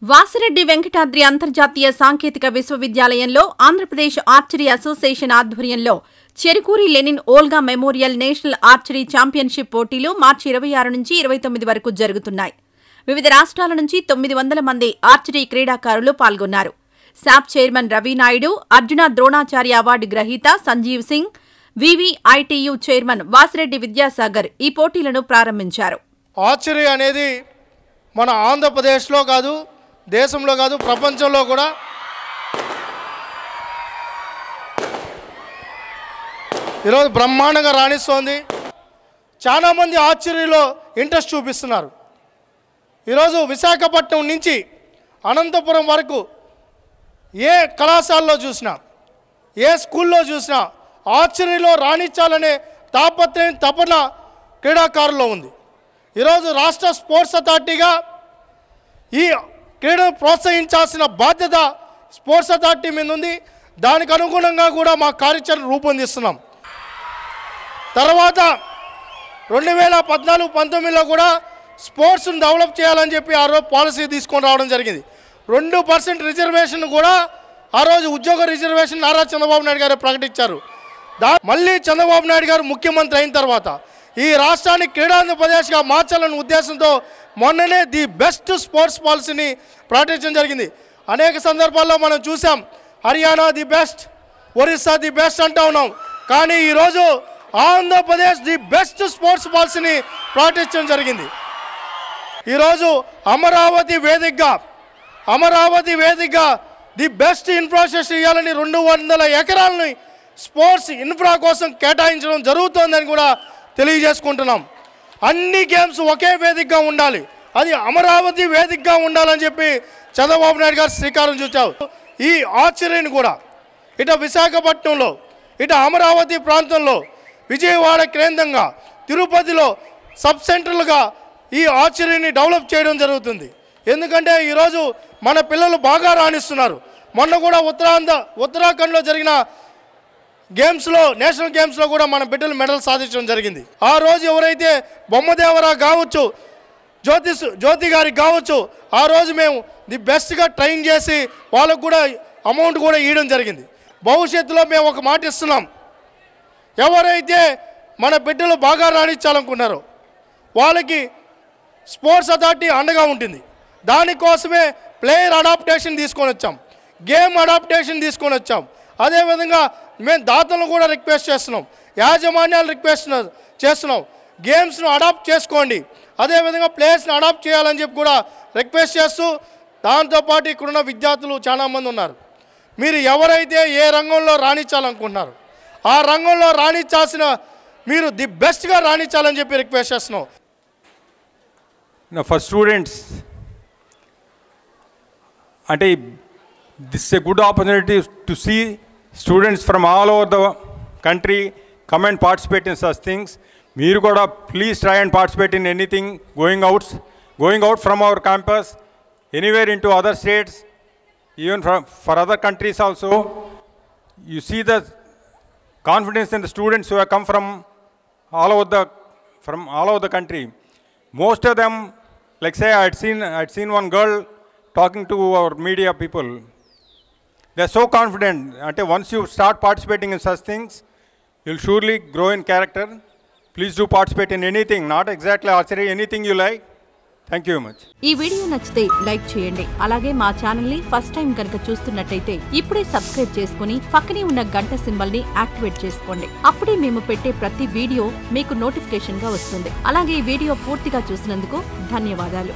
వాసిరెడ్డి వెంకటాద్రి అంతర్జాతీయ సాంకేతిక విశ్వవిద్యాలయంలో ఆంధ్రప్రదేశ్ ఆర్చరీ అసోసియేషన్ ఆధ్వర్యంలో Cherukuri Lenin Olga memorial national archery championship పోటీలు మార్చి 26 నుంచి 29 వరకు జరుగుతున్నాయి. వివిధ రాష్ట్రాల నుంచి 900 మంది ఆర్చరీ క్రీడాకారులు పాల్గొన్నారు. శాప్ చైర్మన్ రవి నాయుడు, అర్జున ద్రోణాచార్య అవార్డు గ్రహీత సంజీవ్ సింగ్, వివిఐటియు చైర్మన్ వాసిరెడ్డి విద్యాసాగర్ ఈ పోటీలను ప్రారంభించారు. ఆర్చరీ అనేది మన ఆంధ్రప్రదేశ్లో కాదు, దేశంలో కాదు, ప్రపంచంలో కూడా ఈరోజు బ్రహ్మాండంగా రాణిస్తోంది. చాలామంది ఆర్చరీలో ఇంట్రెస్ట్ చూపిస్తున్నారు. ఈరోజు విశాఖపట్నం నుంచి అనంతపురం వరకు ఏ కళాశాలలో చూసినా, ఏ స్కూల్లో చూసినా ఆర్చరీలో రాణించాలనే తాపత్రయం, తపన క్రీడాకారుల్లో ఉంది. ఈరోజు రాష్ట్ర స్పోర్ట్స్ అథారిటీగా ఈ క్రీడను ప్రోత్సహించాల్సిన బాధ్యత స్పోర్ట్స్ అథారిటీ మీద ఉంది. దానికి అనుగుణంగా కూడా మా కార్యాచరణ రూపొందిస్తున్నాం. తర్వాత 2014-19లో కూడా స్పోర్ట్స్ను డెవలప్ చేయాలని చెప్పి ఆ రోజు పాలసీ తీసుకొని రావడం జరిగింది. 2% రిజర్వేషన్ కూడా ఆ రోజు ఉద్యోగ రిజర్వేషన్ నారా చంద్రబాబు నాయుడు గారు ప్రకటించారు. మళ్ళీ చంద్రబాబు నాయుడు గారు ముఖ్యమంత్రి అయిన తర్వాత ఈ రాష్ట్రాన్ని క్రీడాంధ్రప్రదేశ్గా మార్చాలనే ఉద్దేశంతో మొన్ననే ది బెస్ట్ స్పోర్ట్స్ పాలసీని ప్రకటించడం జరిగింది. అనేక సందర్భాల్లో మనం చూసాం, Haryana the best, Orissa the best అంటూ ఉన్నాం. కానీ ఈరోజు ఆంధ్రప్రదేశ్ ది బెస్ట్ స్పోర్ట్స్ పాలసీని ప్రకటించడం జరిగింది. ఈరోజు అమరావతి వేదికగా ది బెస్ట్ ఇన్ఫ్రాస్ట్రక్చర్ ఇవ్వాలని 200 ఎకరాలని స్పోర్ట్స్ ఇన్ఫ్రా కోసం కేటాయించడం జరుగుతోందని కూడా తెలియజేసుకుంటున్నాం. అన్ని గేమ్స్ ఒకే వేదికగా ఉండాలి, అది అమరావతి వేదికగా ఉండాలని చెప్పి చంద్రబాబు నాయుడు గారు శ్రీకారం చుట్టారు. ఈ ఆర్చరీని కూడా ఇటు విశాఖపట్నంలో, ఇటు అమరావతి ప్రాంతంలో, విజయవాడ కేంద్రంగా, తిరుపతిలో సబ్ సెంటర్లుగా ఈ ఆర్చరీని డెవలప్ చేయడం జరుగుతుంది. ఎందుకంటే ఈరోజు మన పిల్లలు బాగా రాణిస్తున్నారు. మొన్న కూడా ఉత్తరాఖండ్లో జరిగిన గేమ్స్లో, నేషనల్ గేమ్స్లో కూడా మన బిడ్డలు మెడల్ సాధించడం జరిగింది. ఆ రోజు ఎవరైతే బొమ్మదేవరా కావచ్చు, జ్యోతి గారికి కావచ్చు, ఆ రోజు మేము ది బెస్ట్గా ట్రైన్ చేసి వాళ్ళకు కూడా అమౌంట్ కూడా ఇవ్వడం జరిగింది. భవిష్యత్తులో మేము ఒక మాట ఇస్తున్నాం, ఎవరైతే మన బిడ్డలు బాగా రాణించాలనుకున్నారో వాళ్ళకి స్పోర్ట్స్ అథారిటీ అండగా ఉంటుంది. దానికోసమే ప్లేయర్ అడాప్టేషన్ తీసుకొని వచ్చాం, గేమ్ అడాప్టేషన్ తీసుకొని వచ్చాం. అదేవిధంగా మేము దాతలను కూడా రిక్వెస్ట్ చేస్తున్నాం, యాజమాన్యాలు రిక్వెస్ట్ చేస్తున్నాం, గేమ్స్ను అడాప్ట్ చేసుకోండి, అదేవిధంగా ప్లేయర్స్ని అడాప్ట్ చేయాలని చెప్పి కూడా రిక్వెస్ట్ చేస్తూ, దాంతోపాటు ఇక్కడున్న విద్యార్థులు చాలామంది ఉన్నారు. మీరు ఎవరైతే ఏ రంగంలో రాణించాలనుకుంటున్నారు ఆ రంగంలో రాణించాల్సిన మీరు ది బెస్ట్గా రాణించాలని చెప్పి రిక్వెస్ట్ చేస్తున్నాం. For students, this is a good opportunity to see students from all over the country come and participate in such things. Meer kuda please try and participate in anything going out from our campus, anywhere into other states, even for other countries also. You see the confidence in the students who have come from all over the country. Most of them, like say I'd seen one girl talking to our media people. They are so confident. Once you start participating in such things, you'll surely grow in character. Please do participate in anything, not exactly archery, anything you like. Thank you very much. ఈ video నచ్చితే like చేయండి. అలాగే మా channel ని first time కనుక చూస్తున్నట్టయితే ఇప్పుడే subscribe చేసుకుని పక్కనే ఉన్న గంట సింబల్ ని యాక్టివేట్ చేసుకోండి. అప్పుడే మేము పెట్టే ప్రతి వీడియో మీకు నోటిఫికేషన్ గా వస్తుంది. అలాగే ఈ వీడియో పూర్తిగా చూసినందుకు ధన్యవాదాలు.